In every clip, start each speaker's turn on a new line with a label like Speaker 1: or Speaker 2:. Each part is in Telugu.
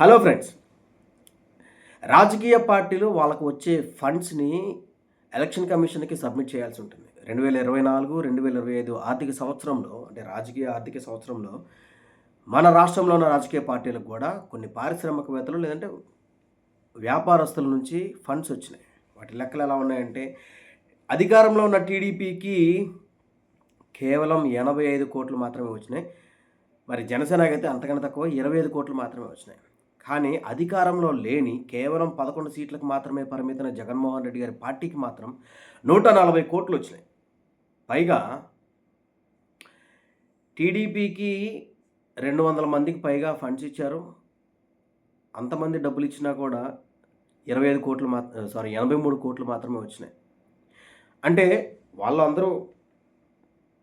Speaker 1: హలో ఫ్రెండ్స్, రాజకీయ పార్టీలు వాళ్ళకు వచ్చే ఫండ్స్‌ని ఎలక్షన్ కమిషన్‌కి సబ్మిట్ చేయాల్సి ఉంటుంది. 2024, 2025 ఆర్థిక సంవత్సరంలో అంటే రాజకీయ ఆర్థిక సంవత్సరంలో మన రాష్ట్రంలో ఉన్న రాజకీయ పార్టీలకు కూడా కొన్ని పారిశ్రామికవేత్తలు లేదంటే వ్యాపారస్తుల నుంచి ఫండ్స్ వచ్చినాయి. వాటి లెక్కలు ఎలా ఉన్నాయంటే అధికారంలో ఉన్న టీడీపీకి కేవలం 85,00,00,000 మాత్రమే వచ్చినాయి. మరి జనసేనకైతే అంతకన్నా తక్కువ 25,00,00,000 మాత్రమే వచ్చినాయి. కానీ అధికారంలో లేని కేవలం 11 సీట్లకు మాత్రమే పరిమితమైన జగన్మోహన్ రెడ్డి గారి పార్టీకి మాత్రం 140,00,00,000 వచ్చినాయి. పైగా టీడీపీకి 200 మందికి పైగా ఫండ్స్ ఇచ్చారు. అంతమంది డబ్బులు ఇచ్చినా కూడా 83,00,00,000 మాత్రమే వచ్చినాయి. అంటే వాళ్ళందరూ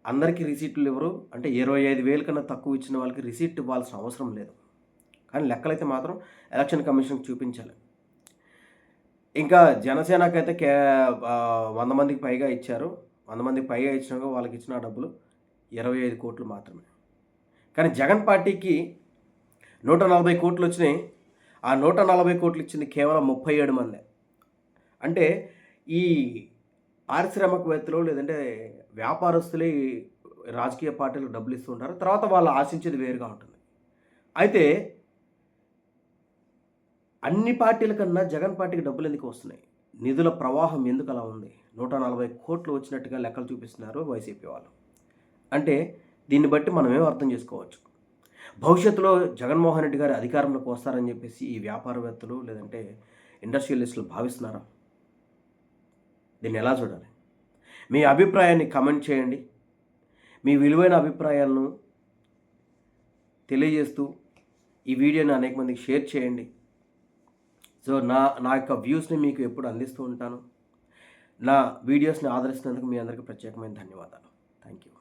Speaker 1: అందరికీ రిసీట్లు ఇవ్వరు. అంటే 25,000 కన్నా తక్కువ ఇచ్చిన వాళ్ళకి రిసీట్ ఇవ్వాల్సిన అవసరం లేదు. కానీ లెక్కలైతే మాత్రం ఎలక్షన్ కమిషన్‌కి చూపించాలి. ఇంకా జనసేనకైతే 100 మందికి పైగా ఇచ్చారు. 100 మందికి పైగా ఇచ్చినాక వాళ్ళకి ఇచ్చిన డబ్బులు 25,00,00,000 మాత్రమే. కానీ జగన్ పార్టీకి 140,00,00,000 వచ్చినాయి. ఆ 140,00,00,000 ఇచ్చింది కేవలం 37 మందే. అంటే ఈ పారిశ్రామికవేత్తలు లేదంటే వ్యాపారస్తులే రాజకీయ పార్టీలకు డబ్బులు ఇస్తూ ఉంటారు. తర్వాత వాళ్ళు ఆశించేది వేరుగా ఉంటుంది. అయితే అన్ని పార్టీల కన్నా జగన్ పార్టీకి డబ్బులు ఎందుకు వస్తున్నాయి? నిధుల ప్రవాహం ఎందుకు అలా ఉంది? 140,00,00,000 వచ్చినట్టుగా లెక్కలు చూపిస్తున్నారు వైసీపీ వాళ్ళు. అంటే దీన్ని బట్టి మనం ఏం అర్థం చేసుకోవచ్చు? భవిష్యత్తులో జగన్మోహన్ రెడ్డి గారు అధికారంలోకి వస్తారని చెప్పేసి ఈ వ్యాపారవేత్తలు లేదంటే ఇండస్ట్రియలిస్టులు భావిస్తున్నారా? దీన్ని ఎలా చూడాలి? మీ అభిప్రాయాన్ని కామెంట్ చేయండి. మీ విలువైన అభిప్రాయాలను తెలియజేస్తూ ఈ వీడియోని అనేక మందికి షేర్ చేయండి. సో నా యొక్క వ్యూస్ని మీకు ఎప్పుడు అందిస్తూ ఉంటాను. నా వీడియోస్ని ఆదరిస్తున్నందుకు మీ అందరికీ ప్రత్యేకమైన ధన్యవాదాలు. Thank you.